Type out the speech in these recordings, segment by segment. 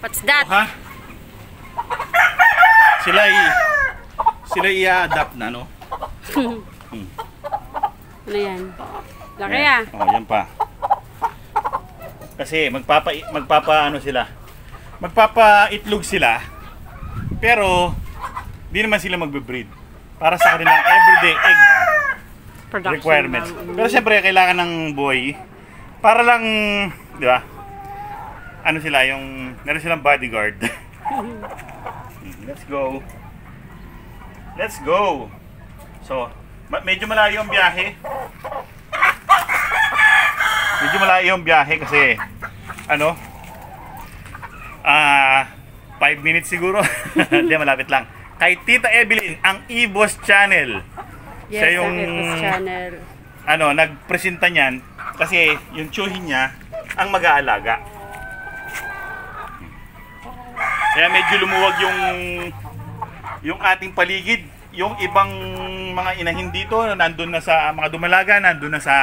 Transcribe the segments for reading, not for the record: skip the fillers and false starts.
What's that? Ha? Sila i-adapt na, no? Ano yan? Laki ah. Oh, yan pa. Kasi ano sila. Magpapa-itlog sila. Pero di naman sila magbe-breed. Para sa kanilang everyday egg Production requirements. lang. Pero siyempre kailangan ng buhay para lang, di ba? Ano sila, yung meron silang bodyguard. Let's go. Let's go. So, medyo malayo ang biyahe. Medyo malayo ang biyahe kasi ano? 5 minutes siguro. Hindi, malapit lang. Kay Tita Evelyn, ang Evo's Channel. Yes, siya yung ang Evo's Channel. ano, nagpresenta niyan kasi yung tsuhin niya ang mag-aalaga. Kaya medyo lumuwag yung ating paligid. Yung ibang mga inahin dito, nandun na sa mga dumalaga, nandun na sa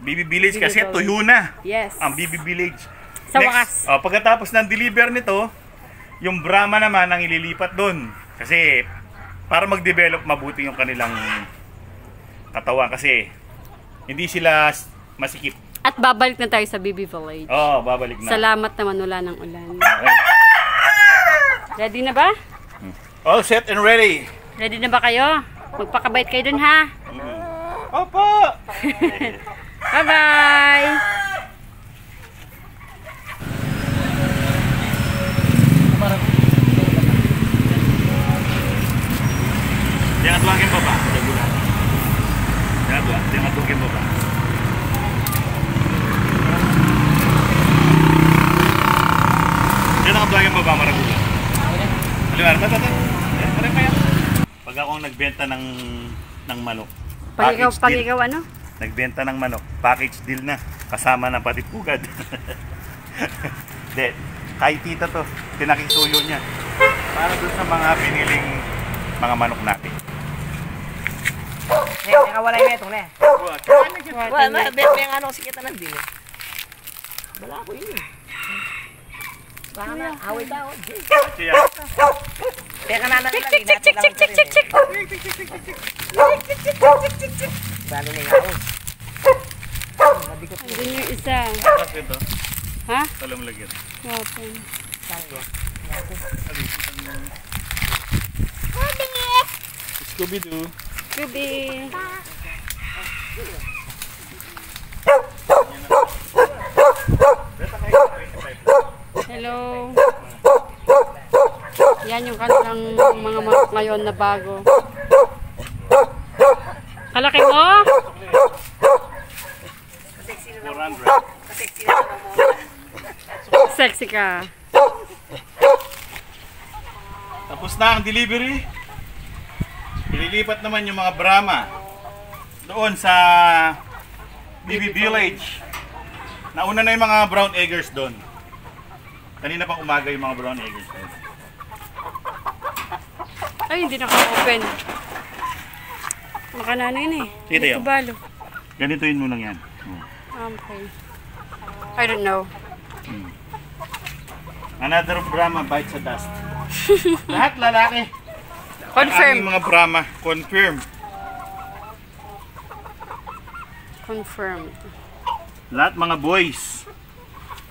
BB Village kasi tuyo na. Yes. Ang BB Village. Sa wakas. Pagkatapos ng deliver nito, yung Brahma naman ang ililipat doon. Kasi para mag-develop mabuti yung kanilang katawan kasi hindi sila masikip. At babalik na tayo sa BB Village. Oo, babalik na. Salamat naman wala ng ulan. Okay. Ready na ba? All set and ready. Ready na ba kayo? Magpakabait kayo dun ha. Opo! Bye-bye! Jangan tuangin baba. Jangan tuangin baba. Jangan tuangin baba, Maraguga. Alimar, tata. Pag ako nagbenta ng manok, Pag ikaw ano? nagbenta ng manok, package deal na. Kasama na pati pugad. De, kay tita to, pinakisuyo niya. Para dun sa mga piniling mga manok natin. Wala yung metong na eh. Wala, may ano sikita ng din eh. Wala ko yun eh. Wala na, away tao. Siya. Teka na lang. Chik. Balo na nga ako. Andun yung isa. Tapos ito, Ha? talam lagyan. Wapon. Scooby-Doo. Ruby. Hello. Yan yung kanilang mga manok ngayon na bago. Kalaki mo? 400. Sexy ka. Tapos na ang delivery. Ililipat naman yung mga Brahma doon sa BB Village. Nauna na yung mga brown eggers doon. Kanina pang umaga yung mga brown eggers doon. Ay, hindi naka-open. Makanano yun eh. Sige, Hindi ko balo. Ganituin mo lang yan. Okay. I don't know. Another Brahma bites sa dust. Lahat lalaki. Confirm. Ang mga Brahma, confirm. Confirmed. Lahat mga boys.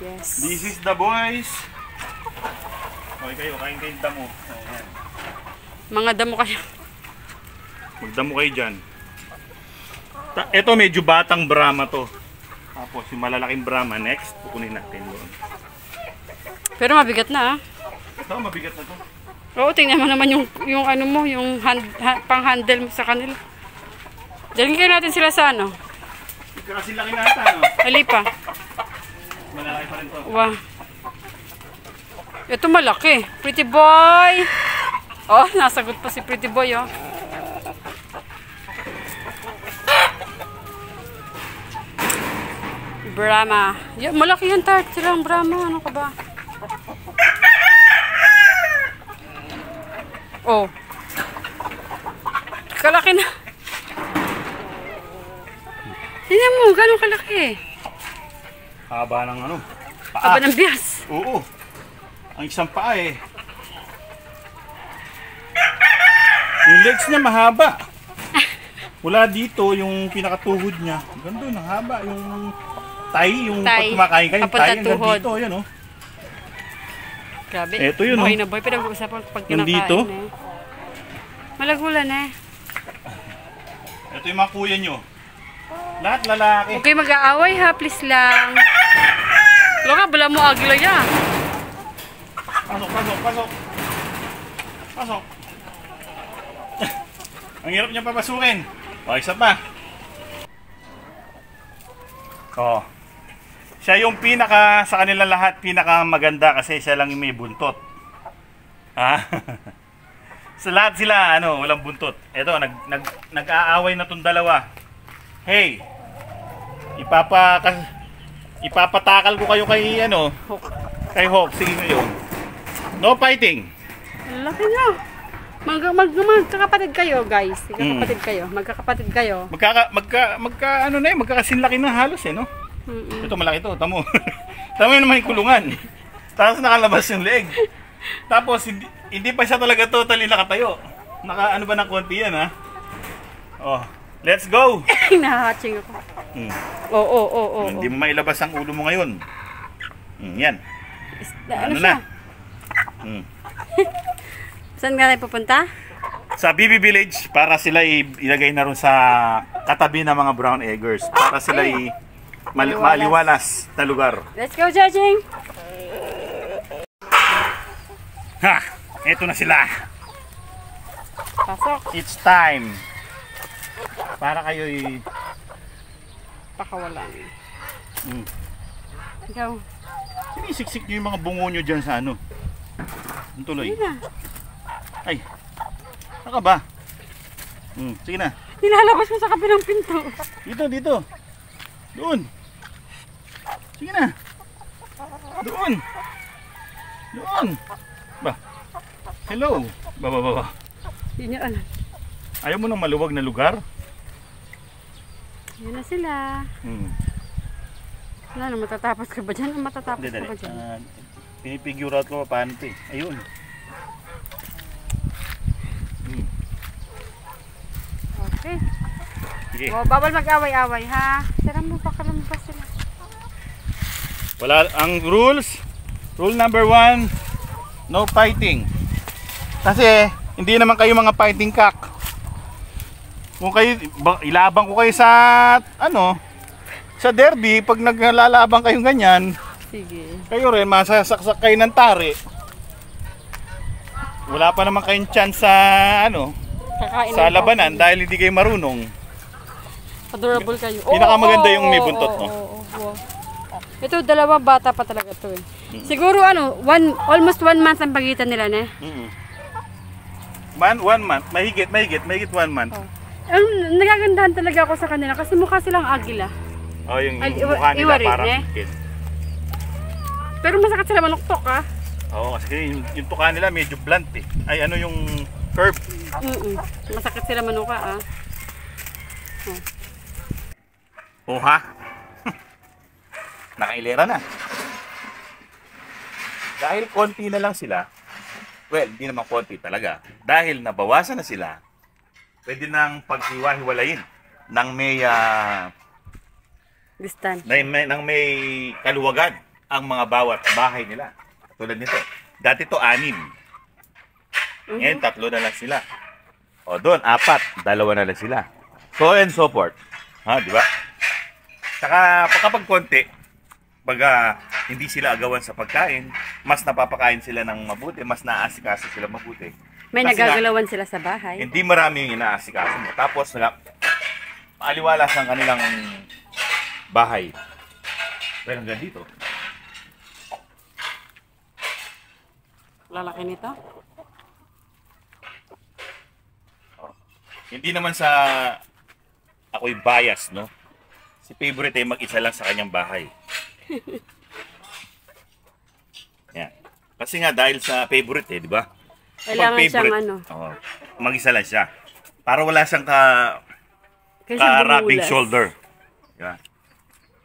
Yes. This is the boys. Okay kayo, kain kayo damo. Ayan. Mga damo kayo. Magdamo kayo dyan. Ito medyo batang Brahma to. Tapos yung malalaking Brahma, next, pukunin natin doon. Pero mabigat na ah. Ito, mabigat na to. Oo, tingnan mo naman yung ano mo, yung pang-handle mo sa kanila. Dalhin kayo natin sila sa ano. Kasi laki nata, no? Alipa. Malalaki pa rin to. Wow. Ito malaki. Pretty boy. Oh, nasagot pa si Pretty Boy, oh. Brahma. Malaki yung tart sila ang Brahma. Ano ka ba? Oh. Kalaki na. Tingnan mo, gano'ng kalaki. Haba ng ano? Haba ng bias. Oo. Ang isang paa eh. Yung legs niya mahaba. Wala dito yung pinakatuhod niya. Hanggang doon, ang haba. Yung thigh, yung pag Thigh. kumakain ka, yung Papunta thigh hanggang tuhod. dito. Ayan oh. Grabe. Eto yun, buhay oh. na buhay. Pinag-uusapan pag Yung kinakain dito? eh. Malagulan eh. Ito yung mga kuya nyo. Lahat lalaki. Huwag kayo mag-aaway ha, please lang. Loka, bala mo agila yan. Pasok, pasok, pasok. Pasok. Ang hirap niya papasukin. O, isa pa. O. Siya yung pinaka, sa kanila lahat, pinaka maganda kasi siya lang yung may buntot. Ha? Sa lahat sila, ano, walang buntot. Ito, nag-aaway na tong dalawa. Hey, ipapatakal ko kayo kay, ano, kay Hawk. Sige ngayon. No fighting. Laki nyo. Magkakapatid kayo, guys. Magkakapatid kayo. Magkakapatid kayo. Magkakasinlaki na halos eh, no? Mm-mm. Ito malaki to, tamo. Tamo yun naman yung kulungan. Tapos nakalabas yung leg. Tapos hindi pa siya talaga totally nakatayo. Ano ba ng konti yan, ha? Oh, let's go. Nahatching ako. Oo. Hindi mo mailabas ang ulo mo ngayon. Yan. Ano na? siya? Saan nga tayo pupunta? Sa BB Village para sila ilagay na ron sa katabi ng mga brown eggers. Para sila maliwalas na lugar. Let's go, Judging! Ha! Eto na sila. Pasok. It's time. Para kayo'y Pakawalan. Ikaw. sinisiksik nyo yung mga bungo nyo dyan sa ano. Ang tuloy. Sige na. Ay. Saka ba? Sige na. Nilalabas mo sa kabilang pinto. Dito. Doon. Sige na. Doon. Ba. Hello. Ba. Hindi niya alam. Ayaw mo ng maluwag na lugar? Yan na sila. Ano, matatapos ka ba dyan? Matatapos ka ba dyan? Pinipigure out ko paano ito eh. Ayun. Okay. Sige. Oh, bawal mag-away-away ha. Sarang mo pa sila. Wala ang rules. Rule number 1, no fighting. Kasi hindi naman kayo mga fighting cock. Kung kayo ilabang ko kayo sa sa derby, pag naglalabang kayong ganyan, sige. kayo rin masasaksak kayo ng tari. Wala pa naman kayong chance sa Kakain sa ng labanan coffee. dahil hindi kayo marunong. Adorable kayo. Pinakamaganda yung may buntot, no? Oo. Ito, dalawang bata pa talaga to eh. Siguro almost 1 month ang pagitan nila, ne? 1 month. Mahigit 1 month. Oh. Nagagandahan talaga ako sa kanila kasi mukha silang agila. Oh, yung Ay, mukha nila iwarin, parang eh? higit. Pero masakit sila manuktok, ha? Oo, kasi yung tuka nila medyo blunt eh. Ay, yung curve. Masakit sila manuka, ah. Oh, ha? Nakailera na. Dahil konti na lang sila, well, hindi naman konti talaga. Dahil nabawasan na sila, pwede nang paghiwa-hiwalayin ng may Distant. nang may kaluwagan ang mga bawat bahay nila. Tulad nito. Dati to 6. Ngayon 3 na lang sila. O doon 4, 2 na lang sila. So and so forth. Ha, di ba? Saka kapag konti, hindi sila agawan sa pagkain, mas napapakain sila ng mabuti, mas naaasikaso sila mabuti. May Kasi nagagalawan sila sa bahay. hindi marami yung inaasikaso mo. Tapos maaliwalas ang kanilang bahay. Well, hanggang dito. Lalaki nito. Hindi naman sa ako'y bias, no? Si favorite ay mag-isa lang sa kanyang bahay. Yan. Kasi nga dahil sa favorite di ba? Kailangan siyang mag-isa lang siya. Para wala siyang Kaya rubbing bumulas. shoulder. Diba?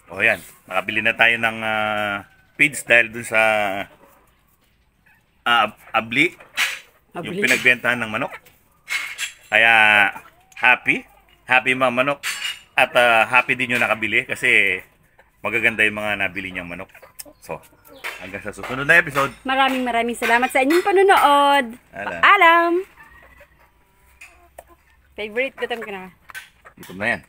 O yan, nakabili na tayo ng feeds dahil dun sa abli, yung Abli. pinagbentahan ng manok. Kaya happy mga manok. At happy din yung nakabili kasi magaganda yung mga nabili niyang manok. So, hanggang sa susunod na episode. Maraming salamat sa inyong panonood. Paalam! Favorite, gutom ka na. Ito na yan.